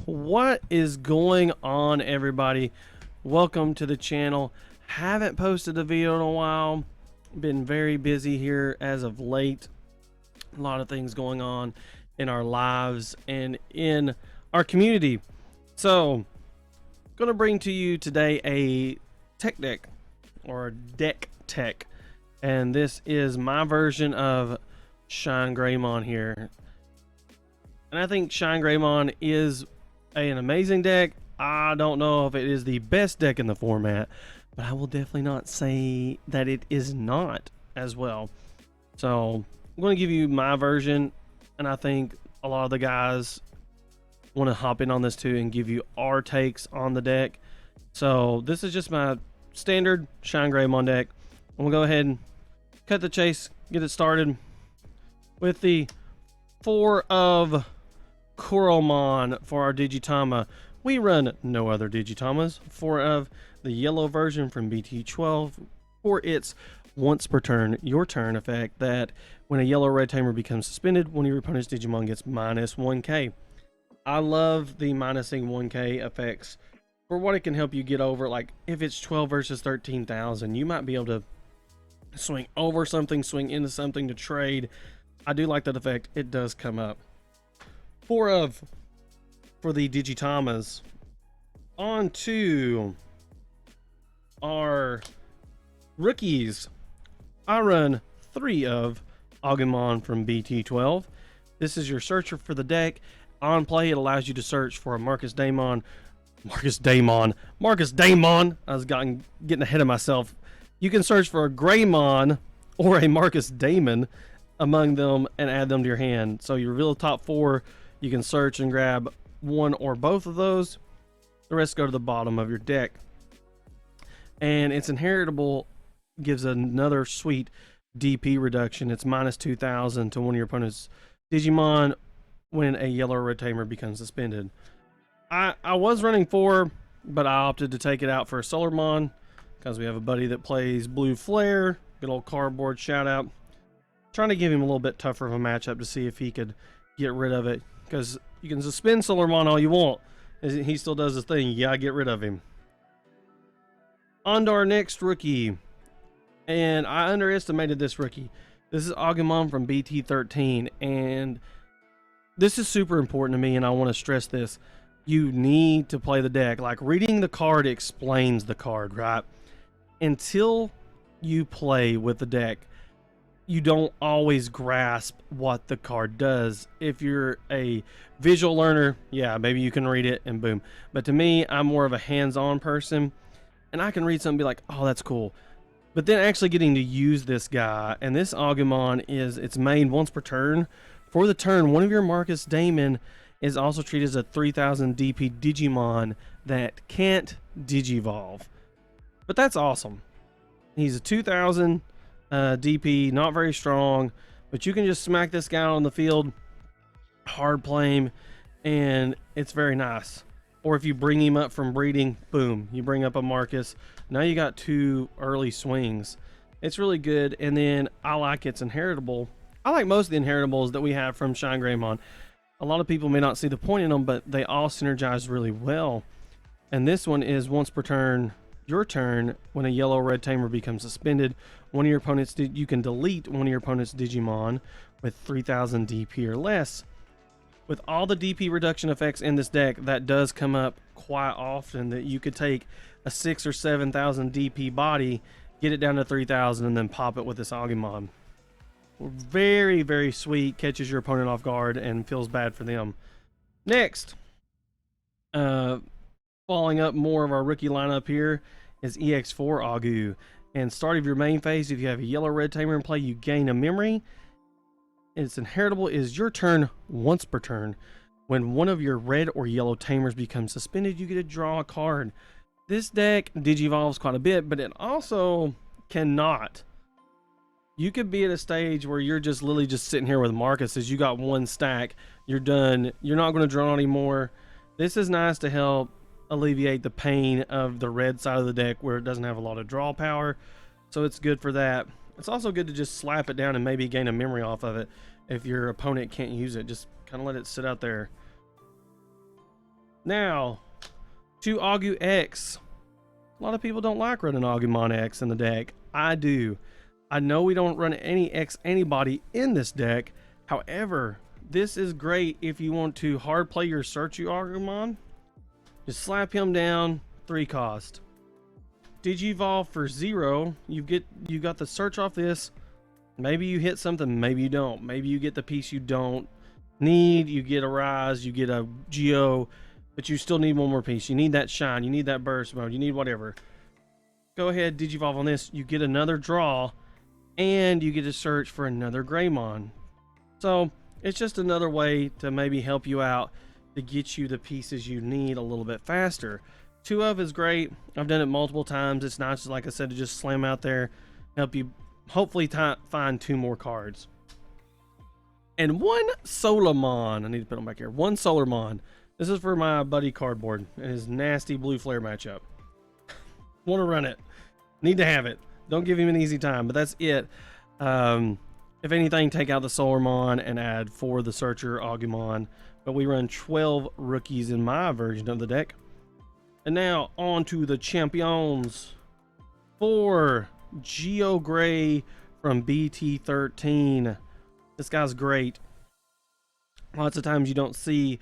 What is going on, everybody? Welcome to the channel. Haven't posted a video in a while. Been very busy here as of late. A lot of things going on in our lives and in our community. So gonna bring to you today a tech deck, or deck tech, and this is my version of ShineGreymon here. And I think ShineGreymon is an amazing deck. I don't know if it is the best deck in the format, but I will definitely not say that it is not as well. So I'm going to give you my version, and I think a lot of the guys want to hop in on this too and give you our takes on the deck. So this is just my standard ShineGreymon deck. I'm going to go ahead and cut the chase, get it started with the 4 of Greymon for our Digitama. We run no other Digitamas. 4 of the yellow version from BT13 for its once per turn, your turn effect that when a yellow red tamer becomes suspended, one of your opponent's Digimon gets minus 1k. I love the minusing 1k effects for what it can help you get over. Like if it's 12 versus 13,000, you might be able to swing over something, swing into something to trade. I do like that effect. It does come up. 4 of for the Digitamas. On to our rookies. I run 3 of Agumon from BT12. This is your searcher for the deck. On play, it allows you to search for a Marcus Daemon. I was getting ahead of myself. You can search for a Greymon or a Marcus Daemon among them and add them to your hand. So you reveal the top 4. You can search and grab one or both of those. The rest go to the bottom of your deck. And its inheritable gives another sweet DP reduction. It's minus 2,000 to one of your opponent's Digimon when a yellow red tamer becomes suspended. I was running 4, but I opted to take it out for a Solarmon because we have a buddy that plays Blue Flare. Good old cardboard shout out. Trying to give him a little bit tougher of a matchup to see if he could get rid of it, because you can suspend Solarmon all you want, he still does his thing. You gotta get rid of him. On to our next rookie, and I underestimated this rookie. This is Agumon from BT13, and this is super important to me, and I want to stress this. You need to play the deck. Like, reading the card explains the card, right? Until you play with the deck, you don't always grasp what the card does. If you're a visual learner, yeah, maybe you can read it and boom. But to me, I'm more of a hands-on person, and I can read something and be like, oh, that's cool. But then actually getting to use this guy, and this Agumon it's made once per turn. For the turn, one of your Marcus Daemon is also treated as a 3000 DP Digimon that can't Digivolve. But that's awesome. He's a 2000 DP, not very strong, but you can just smack this guy on the field, hard play him, and it's very nice. Or if you bring him up from breeding, boom, you bring up a Marcus. Now you got 2 early swings. It's really good. And then I like its inheritable. I like most of the inheritables that we have from ShineGreymon. A lot of people may not see the point in them, but they all synergize really well. And this one is once per turn, your turn, when a yellow red tamer becomes suspended, one of your opponents you can delete one of your opponent's Digimon with 3000 DP or less. With all the DP reduction effects in this deck, that does come up quite often, that you could take a 6,000 or 7,000 DP body, get it down to 3,000, and then pop it with this Agumon. Very, very sweet. Catches your opponent off guard and feels bad for them. Next, following up more of our rookie lineup here is EX4 Agu. And start of your main phase, if you have a yellow red tamer in play, you gain a memory. Its inheritable is your turn once per turn. When one of your red or yellow tamers becomes suspended, you get to draw a card. This deck digivolves quite a bit, but it also cannot. You could be at a stage where you're just literally just sitting here with Marcus as you got 1 stack, you're done, you're not going to draw anymore. This is nice to help alleviate the pain of the red side of the deck where it doesn't have a lot of draw power, so it's good for that. It's also good to just slap it down and maybe gain a memory off of it. If your opponent can't use it, just kind of let it sit out there. Now, to Augu X. A lot of people don't like running Agumon X in the deck. I do. I know we don't run any X anybody in this deck. However, this is great if you want to hard play your Searchu Agumon. Just slap him down, 3 cost. Digivolve for 0. You got the search off this. Maybe you hit something, maybe you don't. Maybe you get the piece you don't need. You get a Rise, you get a Geo, but you still need one more piece. You need that Shine, you need that Burst Mode, you need whatever. Go ahead, Digivolve on this. You get another draw, and you get to search for another Greymon. So it's just another way to maybe help you out to get you the pieces you need a little bit faster. 2 of is great. I've done it multiple times. It's nice, like I said, to just slam out there, help you hopefully find 2 more cards. And 1 Solarmon. I need to put them back here. 1 Solarmon. This is for my buddy Cardboard and his nasty blue flare matchup. Want to run it. Need to have it. Don't give him an easy time, but that's it. If anything, take out the Solarmon and add 4 the Searcher Agumon. But we run 12 rookies in my version of the deck. And now on to the champions. 4 GeoGrey from BT13. This guy's great. Lots of times you don't see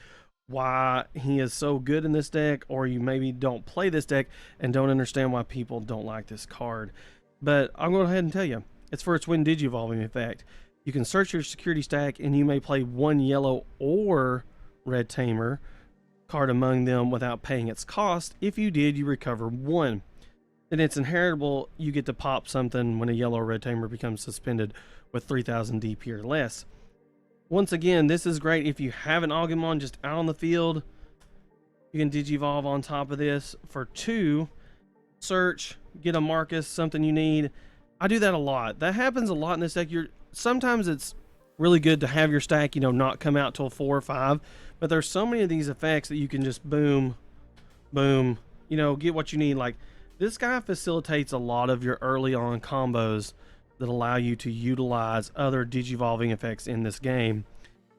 why he is so good in this deck, or you maybe don't play this deck and don't understand why people don't like this card. But I'll go ahead and tell you, it's for its Wind Digivolving effect. You can search your security stack and you may play 1 yellow or red tamer card among them without paying its cost. If you did, you recover 1. Then it's inheritable. You get to pop something when a yellow or red tamer becomes suspended with 3000 DP or less. Once again, this is great if you have an Agumon just out on the field. You can Digivolve on top of this for 2. Search, get a Marcus, something you need. I do that a lot. That happens a lot in this deck. Sometimes it's really good to have your stack, not come out till 4 or 5. But there's so many of these effects that you can just boom, boom, get what you need. Like, this guy facilitates a lot of your early on combos that allow you to utilize other Digivolving effects in this game.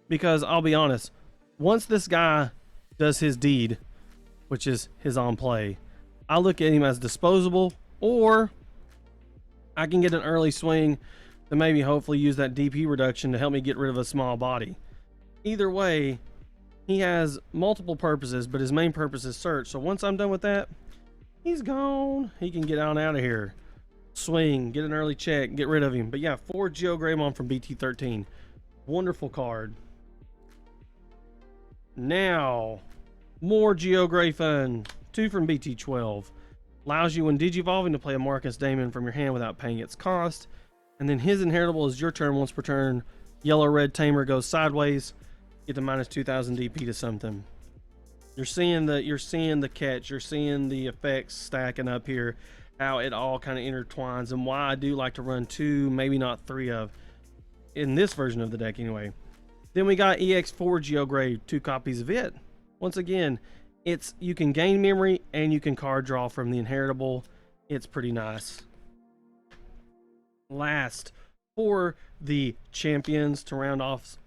Because I'll be honest, once this guy does his deed, which is his on play, I look at him as disposable, or I can get an early swing to maybe hopefully use that DP reduction to help me get rid of a small body. Either way, he has multiple purposes, but his main purpose is search. So once I'm done with that, he's gone. He can get out of here. Swing, get an early check, get rid of him. But yeah, 4 GeoGreymon from BT13. Wonderful card. Now, more GeoGrey fun. 2 from BT12. Allows you when Digivolving to play a Marcus Damon from your hand without paying its cost. And then his inheritable is your turn once per turn. Yellow red tamer goes sideways. Get to minus 2000 DP to something. You're seeing the catch, you're seeing the effects stacking up here, how it all kind of intertwines, and why I do like to run 2, maybe not 3 of in this version of the deck anyway. Then we got EX4 GeoGrey, 2 copies of it. Once again, you can gain memory and you can card draw from the inheritable. It's pretty nice. Last, for the champions, to round us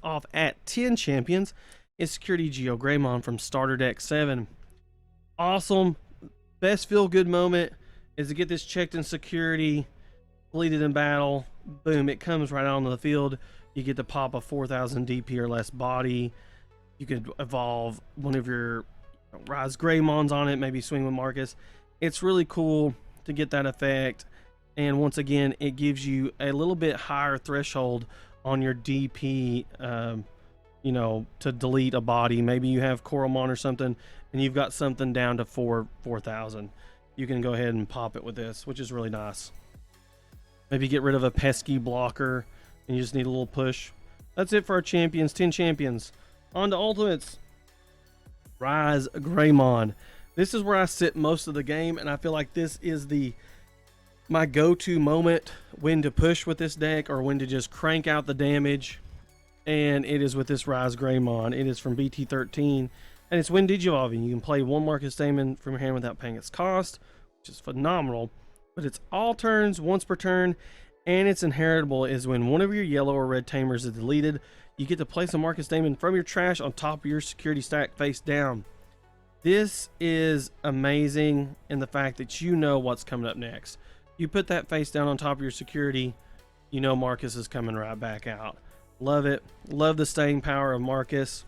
off at 10 champions, is Security GeoGreymon from Starter Deck 7. Awesome. Best feel good moment is to get this checked in security, deleted in battle. Boom, it comes right out onto the field. You get to pop a 4000 DP or less body. You could evolve one of your Rise Greymons on it, maybe swing with Marcus. It's really cool to get that effect. And once again, it gives you a little bit higher threshold on your DP, to delete a body. Maybe you have Coralmon or something, and you've got something down to 4,000. You can go ahead and pop it with this, which is really nice. Maybe get rid of a pesky blocker, and you just need a little push. That's it for our champions, 10 champions. On to ultimates. Rise Greymon. This is where I sit most of the game, and I feel like this is my go-to moment when to push with this deck or when to just crank out the damage. And it is with this Rise Greymon. It is from BT13, and it's when Digivolving. You can play 1 Marcus Damon from your hand without paying its cost, which is phenomenal. But it's all turns, once per turn, and its inheritable is when one of your yellow or red tamers is deleted, you get to place a Marcus Damon from your trash on top of your security stack face down. This is amazing in the fact that you know what's coming up next. You put that face down on top of your security, you know Marcus is coming right back out. Love it. Love the staying power of Marcus.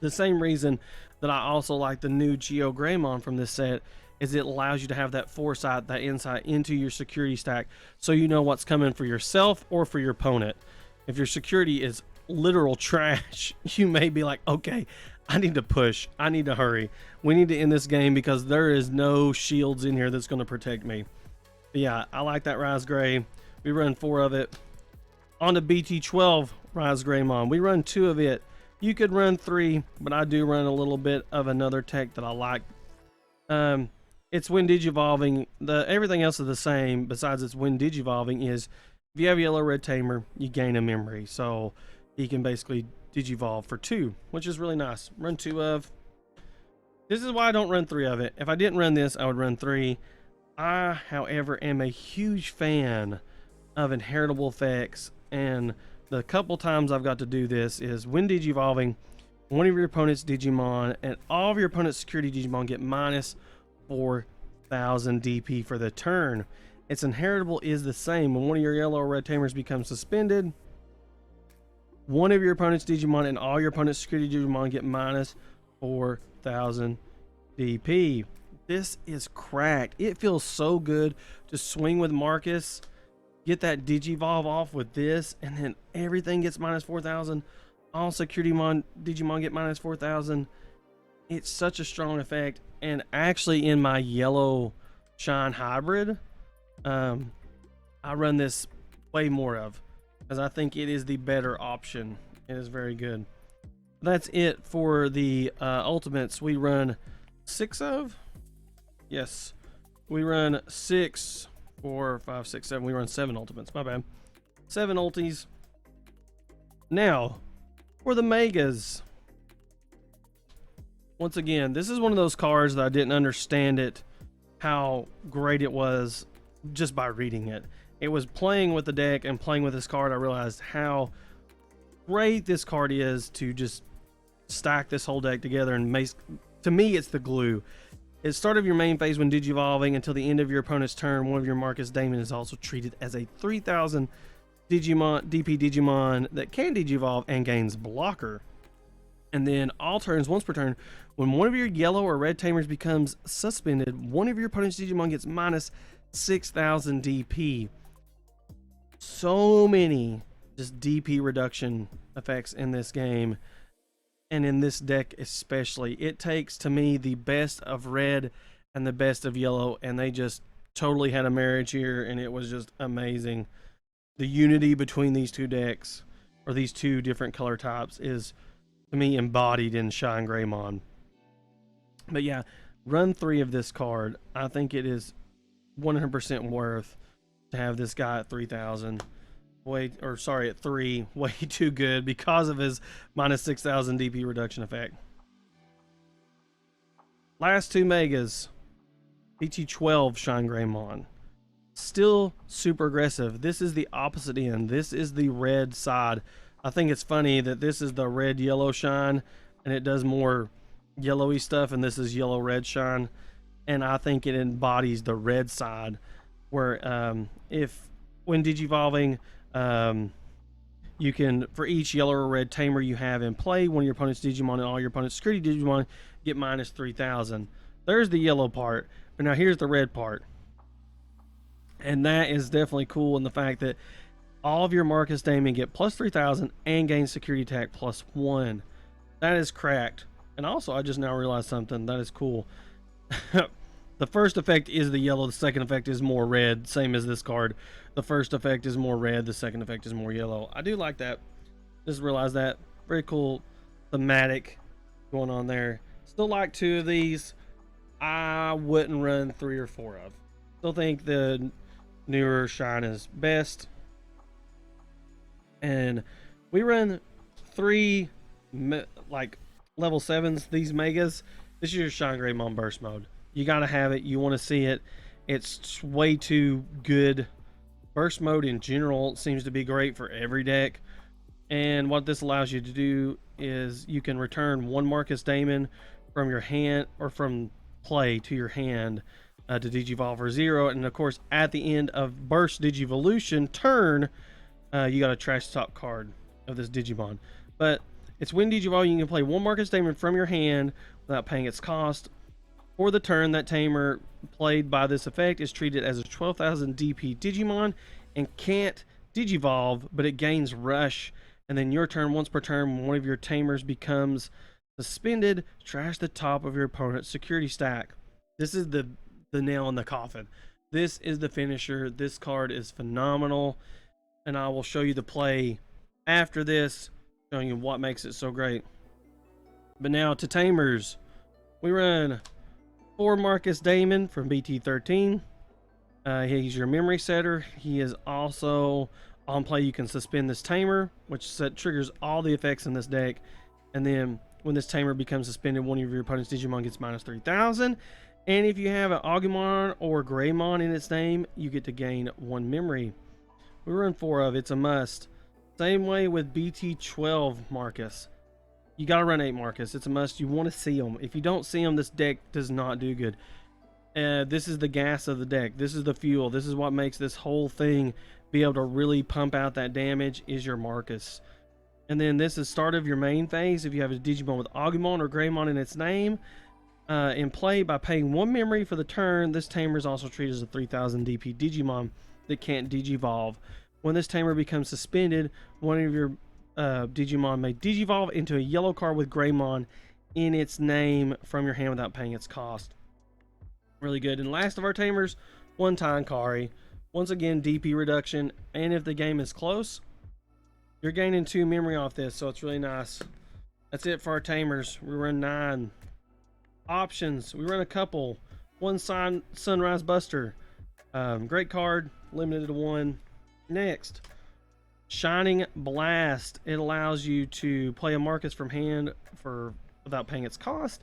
The same reason that I also like the new Greymon from this set is it allows you to have that foresight, that insight into your security stack, so you know what's coming for yourself or for your opponent. If your security is literal trash, you may be like, okay, I need to push. I need to hurry. We need to end this game because there is no shields in here that's going to protect me. But yeah, I like that Rise Gray. We run 4 of it. On the BT12 Rise Greymon, we run 2 of it. You could run 3, but I do run a little bit of another tech that I like. It's when digivolving. Everything else is the same besides it's when digivolving is if you have yellow red tamer, you gain a memory. So he can basically digivolve for 2, which is really nice. Run 2 of. This is why I don't run 3 of it. If I didn't run this, I would run 3. I, however, am a huge fan of inheritable effects, and the couple times I've got to do this is when digivolving, one of your opponent's Digimon and all of your opponent's security Digimon get minus 4,000 DP for the turn. Its inheritable is the same. When one of your yellow or red tamers becomes suspended, one of your opponent's Digimon and all your opponent's security Digimon get minus 4,000 DP. This is cracked. It feels so good to swing with Marcus, get that Digivolve off with this, and then everything gets minus 4,000. All security Digimon get minus 4,000. It's such a strong effect. And actually in my yellow shine hybrid, I run this way more of, because I think it is the better option. It is very good. That's it for the ultimates. We run 6 of. Yes, we run 6, 4, 5, 6, 7. We run 7 ultimates. My bad. 7 ultis. Now, for the megas. Once again, this is one of those cards that I didn't understand it, how great it was just by reading it. It was playing with the deck and playing with this card. I realized how great this card is to just stack this whole deck together and make. To me, it's the glue. At the start of your main phase when digivolving until the end of your opponent's turn, one of your Marcus Daemon is also treated as a 3,000 Digimon, DP Digimon that can digivolve and gains blocker. And then all turns, once per turn, when one of your yellow or red tamers becomes suspended, one of your opponent's Digimon gets minus 6,000 DP. So many just DP reduction effects in this game. And in this deck especially, it takes to me the best of red and the best of yellow, and they just totally had a marriage here, and it was just amazing. The unity between these two decks, or these two different color types, is to me embodied in ShineGreymon. But yeah, run 3 of this card. I think it is 100% worth to have this guy at 3,000. At 3, way too good because of his minus 6,000 DP reduction effect. Last 2 megas. BT12 ShineGreymon. Still super aggressive. This is the opposite end. This is the red side. I think it's funny that this is the red yellow shine and it does more yellowy stuff, and this is yellow red shine, and I think it embodies the red side where if when digivolving, you can, for each yellow or red tamer you have in play, one of your opponent's Digimon and all your opponent's security Digimon get minus 3,000. There's the yellow part, but now here's the red part. And that is definitely cool in the fact that all of your Marcus Daemon get plus 3,000 and gain security attack plus 1. That is cracked. And also, I just now realized something that is cool. The first effect is the yellow, the second effect is more red, same as this card. The first effect is more red, the second effect is more yellow. I do like that. Just realized that. Very cool thematic going on there. Still like 2 of these. I wouldn't run 3 or 4 of. Still think the newer Shine is best. And we run 3 like level 7s, these megas. This is your ShineGreymon burst mode. You gotta have it. You want to see it. It's way too good. Burst mode in general seems to be great for every deck. And what this allows you to do is you can return 1 Marcus Daemon from your hand or from play to your hand to Digivolve for 0. And of course, at the end of Burst Digivolution turn, you got a trash top card of this Digimon. But it's when Digivolve, you can play one Marcus Damon from your hand without paying its cost. For the turn, that tamer played by this effect is treated as a 12,000 DP Digimon and can't Digivolve, but it gains Rush. And then your turn, once per turn, when one of your tamers becomes suspended, trash the top of your opponent's security stack. This is the nail in the coffin. This is the finisher. This card is phenomenal, and I will show you the play after this, showing you what makes it so great. But now to tamers, we run 4 Marcus Damon from BT13. He's your memory setter. He is also on play. You can suspend this tamer, which triggers all the effects in this deck, and then when this tamer becomes suspended, one of your opponent's Digimon gets minus 3,000. And if you have an Agumon or Greymon in its name, you get to gain 1 memory. We run 4 of. It's a must. Same way with BT12 Marcus. You gotta run 8 Marcus. It's a must. You want to see them. If you don't see them, this deck does not do good. This is the gas of the deck. This is the fuel. This is what makes this whole thing be able to really pump out that damage, is your Marcus. And then this is start of your main phase. If you have a Digimon with Agumon or Greymon in its name, in play by paying 1 memory for the turn, this tamer is also treated as a 3000 DP Digimon that can't Digivolve. When this tamer becomes suspended, one of your Digimon may Digivolve into a yellow card with Greymon in its name from your hand without paying its cost. Really good. And last of our tamers, 1 Tankari. Once again, DP reduction, and if the game is close, you're gaining 2 memory off this, so it's really nice. That's it for our tamers. We run 9 options. We run a couple. 1 Sunrise Buster. Great card, limited to 1. Next, Shining Blast. It allows you to play a Marcus from hand without paying its cost.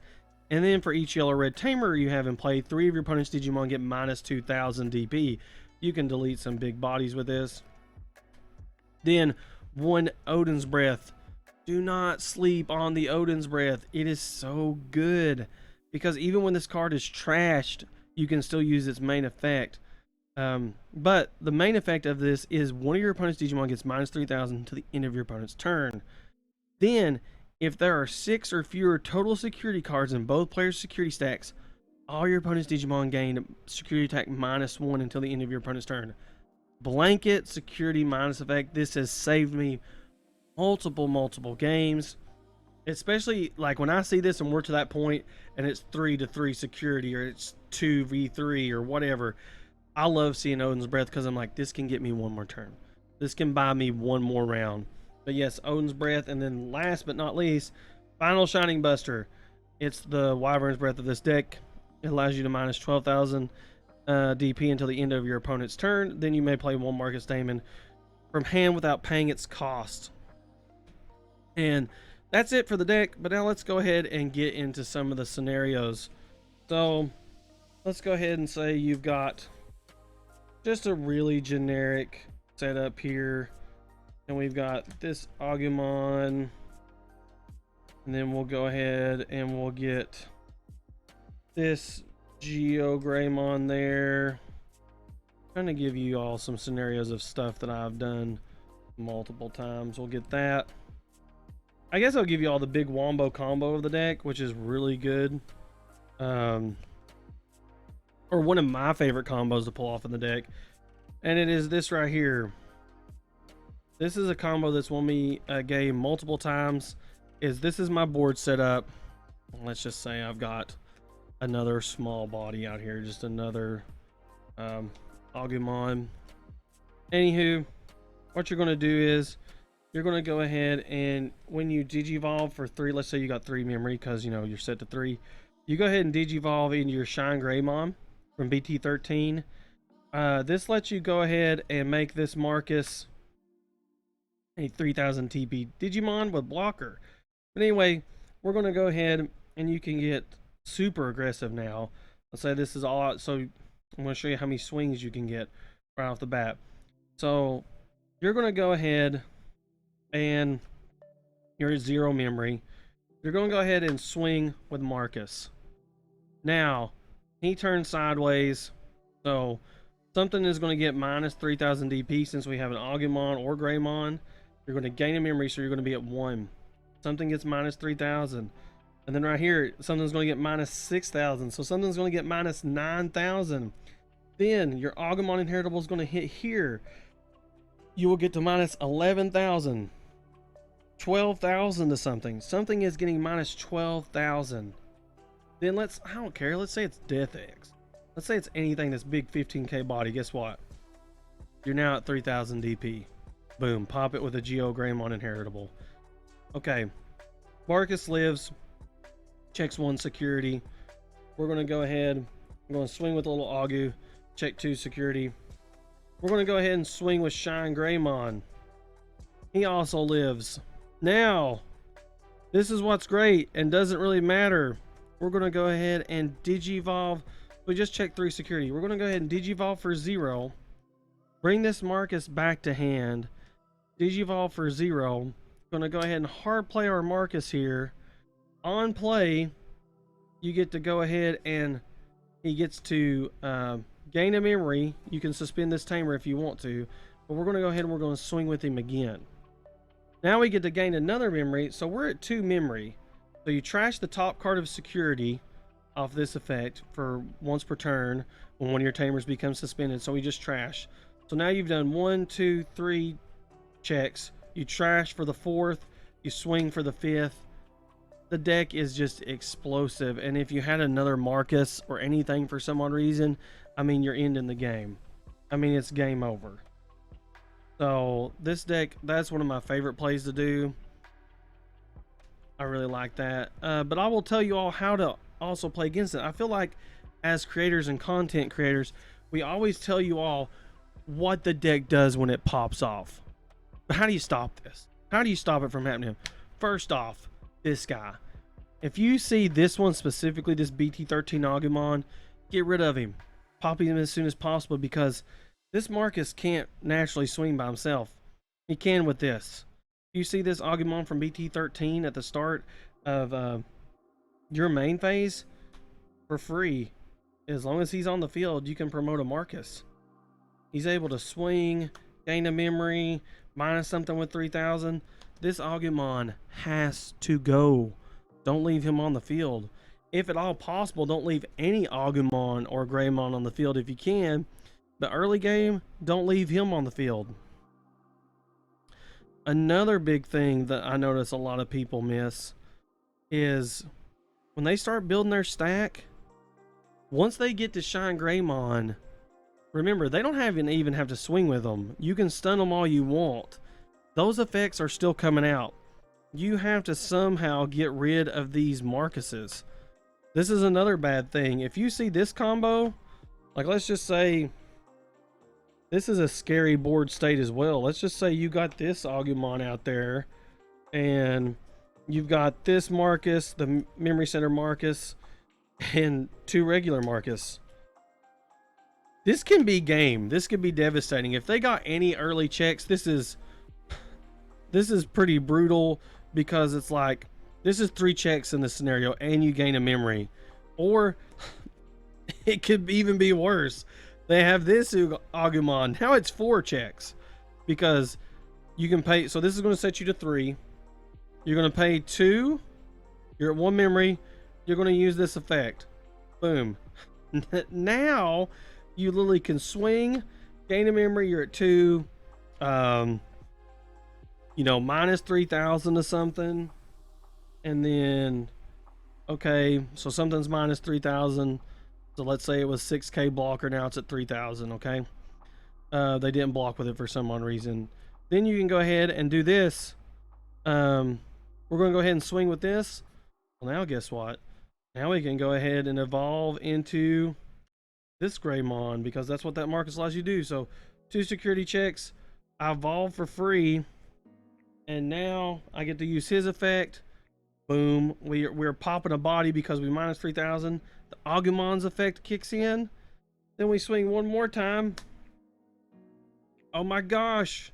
And then for each yellow red tamer you have in play, 3 of your opponent's Digimon get minus 2,000 DP. You can delete some big bodies with this. Then 1 Odin's Breath. Do not sleep on the Odin's Breath. It is so good, because even when this card is trashed, you can still use its main effect. But the main effect of this is one of your opponent's Digimon gets minus 3,000 to the end of your opponent's turn. Then, if there are 6 or fewer total security cards in both players' security stacks, all your opponent's Digimon gain security attack minus 1 until the end of your opponent's turn. Blanket security minus effect. This has saved me multiple games, especially like when I see this and we're to that point and it's 3-3 security, or it's 2v3 or whatever. I love seeing Odin's Breath, because I'm like, this can get me 1 more turn. This can buy me 1 more round. But yes, Odin's Breath. And then last but not least, final Shining Buster. It's the Wyvern's Breath of this deck. It allows you to minus 12,000 DP until the end of your opponent's turn. Then you may play 1 Marcus Damon from hand without paying its cost. And that's it for the deck. But now let's go ahead and get into some of the scenarios. So let's go ahead and say you've got just a really generic setup here, and we've got this Agumon, and then we'll go ahead and we'll get this Greymon there. I'm trying to give you all some scenarios of stuff that I've done multiple times. We'll get that. I guess I'll give you all the big wombo combo of the deck, which is really good. Or one of my favorite combos to pull off in the deck, and it is this right here. This is a combo that's won me a game multiple times. This is my board setup. Let's just say I've got another small body out here, just another Agumon. Anywho, what you're going to do is you're going to go ahead, and when you Digivolve for 3, let's say you got 3 memory because you know you're set to 3, you go ahead and Digivolve into your ShineGreymon from BT13. This lets you go ahead and make this Marcus a 3000 TP Digimon with blocker. But anyway, we're going to go ahead and you can get super aggressive now. Let's say this is all out. So I'm going to show you how many swings you can get right off the bat. So you're going to go ahead and you're at 0 memory. You're going to go ahead and swing with Marcus. Now, he turns sideways, so something is going to get minus 3000 DP since we have an Agumon or Greymon. You're going to gain a memory, so you're going to be at 1. Something gets minus 3000. And then right here, something's going to get minus 6000. So something's going to get minus 9000. Then your Agumon inheritable is going to hit here. You will get to minus 11,000. 12,000 to something. Something is getting minus 12,000. Then I don't care. Let's say it's Death X. Let's say it's anything that's big 15k body. Guess what? You're now at 3000 DP. Boom. Pop it with a Geo Greymon inheritable. Okay. Marcus lives. Checks 1 security. We're going to go ahead. I'm going to swing with a little Agu. Check 2 security. We're going to go ahead and swing with ShineGreymon. He also lives. Now, this is what's great and doesn't really matter. We're going to go ahead and Digivolve. We just checked 3 security. We're going to go ahead and Digivolve for 0. Bring this Marcus back to hand. Digivolve for 0. Going to go ahead and hard play our Marcus here. On play, you get to go ahead and he gets to gain a memory. You can suspend this tamer if you want to, but we're going to go ahead and we're going to swing with him again. Now we get to gain another memory, so we're at 2 memory. So you trash the top card of security off this effect for once per turn when one of your tamers becomes suspended. So we just trash. So now you've done 1, 2, 3 checks. You trash for the 4th. You swing for the 5th. The deck is just explosive, and if you had another Marcus or anything for some odd reason, I mean, you're ending the game. I mean, it's game over. So this deck, that's one of my favorite plays to do. I really like that. But I will tell you all how to also play against it. I feel like as creators and content creators, we always tell you all what the deck does when it pops off. But how do you stop this? How do you stop it from happening? First off, this guy. If you see this one specifically, this BT13 Agumon, get rid of him. Pop him as soon as possible because this Marcus can't naturally swing by himself. He can with this. You see this Agumon from BT13 at the start of your main phase for free. As long as he's on the field, you can promote a Marcus. He's able to swing, gain a memory, minus something with 3000. This Agumon has to go. Don't leave him on the field. If at all possible, don't leave any Agumon or Greymon on the field if you can. The early game, don't leave him on the field. Another big thing that I notice a lot of people miss is when they start building their stack, once they get to ShineGreymon, remember, they don't even have to swing with them. You can stun them all you want. Those effects are still coming out. You have to somehow get rid of these Marcuses. This is another bad thing. If you see this combo, like let's just say this is a scary board state as well. Let's just say you got this Agumon out there and you've got this Marcus, the Memory Center Marcus, and 2 regular Marcus. This can be game. This could be devastating. If they got any early checks, this is pretty brutal because it's like this is 3 checks in this scenario and you gain a memory. Or it could even be worse. They have this Agumon. Now it's 4 checks because you can pay. So this is going to set you to 3. You're going to pay 2. You're at 1 memory. You're going to use this effect. Boom. Now you literally can swing, gain a memory. You're at 2. You know, minus 3000 to something, and then okay, so something's minus 3000. So let's say it was 6k blocker, now it's at 3000. Okay, they didn't block with it for some odd reason. Then you can go ahead and do this. We're going to go ahead and swing with this. Well, now guess what? Now we can go ahead and evolve into this Greymon because that's what that Marcus allows you to do. So 2 security checks, I evolve for free. And now I get to use his effect. Boom. We're popping a body because we minus 3000. The Agumon's effect kicks in. Then we swing one more time. Oh my gosh.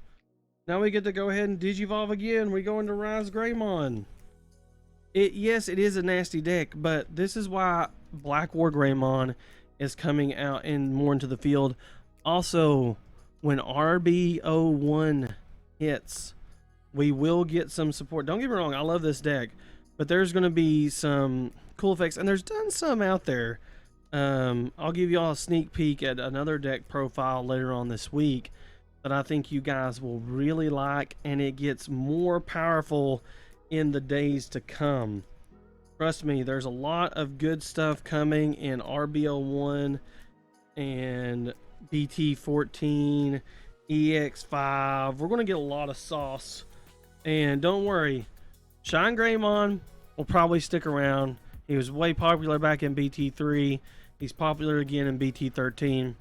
Now we get to go ahead and Digivolve again. We go into Rise Greymon. Yes, it is a nasty deck, but this is why Black War Greymon is coming out and more into the field. Also, when RB01 hits, we will get some support. Don't get me wrong, I love this deck, but there's going to be some cool effects, and there's done some out there. I'll give you all a sneak peek at another deck profile later on this week that I think you guys will really like, and it gets more powerful in the days to come. Trust me, there's a lot of good stuff coming in RB01 and BT14, EX5. We're going to get a lot of sauce. And don't worry, ShineGreymon will probably stick around. He was way popular back in BT3. He's popular again in BT13.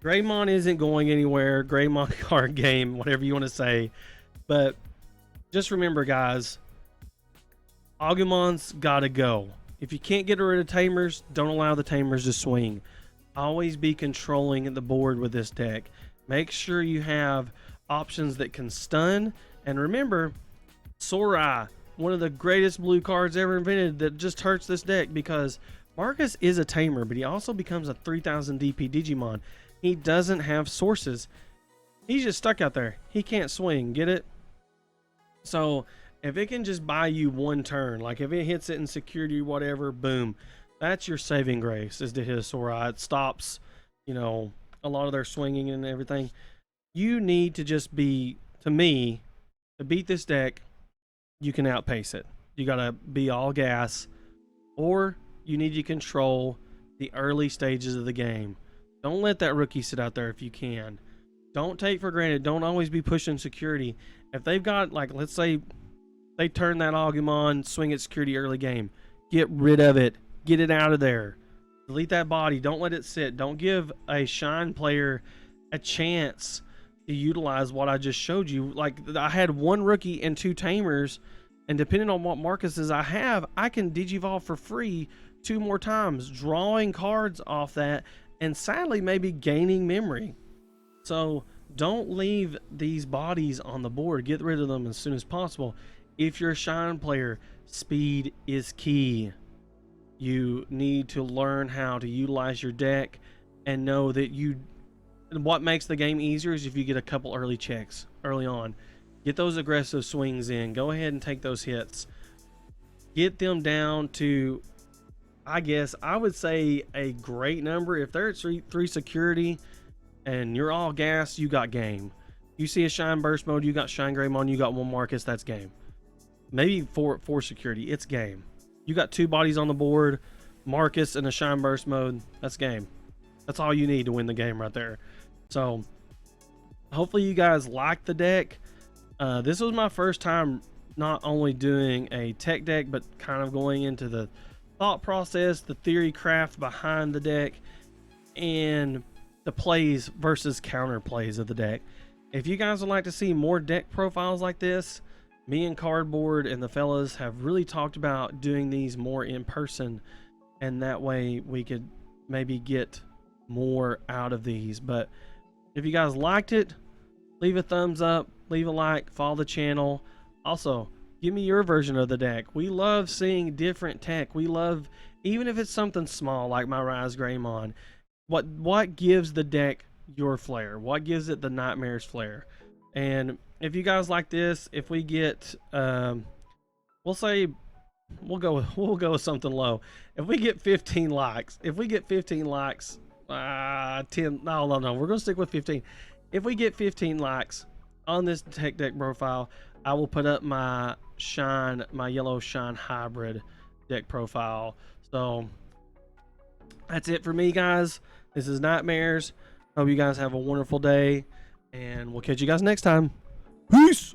Greymon isn't going anywhere. Greymon card game, whatever you want to say. But just remember, guys, Agumon's got to go. If you can't get rid of Tamers, don't allow the Tamers to swing. Always be controlling the board with this deck. Make sure you have options that can stun. And remember, Sorai, one of the greatest blue cards ever invented, that just hurts this deck because Marcus is a tamer, but he also becomes a 3000 DP Digimon. He doesn't have sources. He's just stuck out there. He can't swing. Get it? So if it can just buy you one turn, like if it hits it in security, whatever, boom, that's your saving grace, is to hit a Sorai. It stops, you know, a lot of their swinging and everything. You need to just be, to me, to beat this deck, you can outpace it. You gotta be all gas, or you need to control the early stages of the game. Don't let that rookie sit out there if you can. Don't take for granted. Don't always be pushing security. If they've got, like, let's say they turn that Agumon, swing at security early game, get rid of it. Get it out of there. Delete that body. Don't let it sit. Don't give a Shine player a chance to utilize what I just showed you. Like, I had one rookie and two tamers, and depending on what Marcuses I have, I can digivolve for free 2 more times, drawing cards off that, and sadly maybe gaining memory. So don't leave these bodies on the board. Get rid of them as soon as possible. If you're a Shine player, speed is key. You need to learn how to utilize your deck and know that what makes the game easier is if you get a couple early checks early on. Get those aggressive swings in. Go ahead and take those hits. Get them down to, I guess, I would say a great number. If they're at 3 security and you're all gas, you got game. You see a Shine Burst mode, you got ShineGreymon, you got 1 Marcus, that's game. Maybe 4 security, it's game. You got 2 bodies on the board, Marcus and a Shine Burst mode, that's game. That's all you need to win the game right there. So hopefully you guys like the deck. This was my first time not only doing a tech deck, but kind of going into the thought process, the theory craft behind the deck, and the plays versus counter plays of the deck. If you guys would like to see more deck profiles like this, me and Cardboard and the fellas have really talked about doing these more in person, and that way we could maybe get more out of these. But if you guys liked it, leave a thumbs up, leave a like, follow the channel. Also, give me your version of the deck. We love seeing different tech. We love, even if it's something small like my Rise Greymon, what gives the deck your flair? What gives it the Nightmayers flair? And if you guys like this, if we get we'll say we'll go with something low. If we get 15 likes, 10, no, we're gonna stick with 15. If we get 15 likes on this tech deck profile, I will put up my yellow Shine hybrid deck profile. So that's it for me, guys. This is Nightmayers. Hope you guys have a wonderful day, and we'll catch you guys next time. Peace.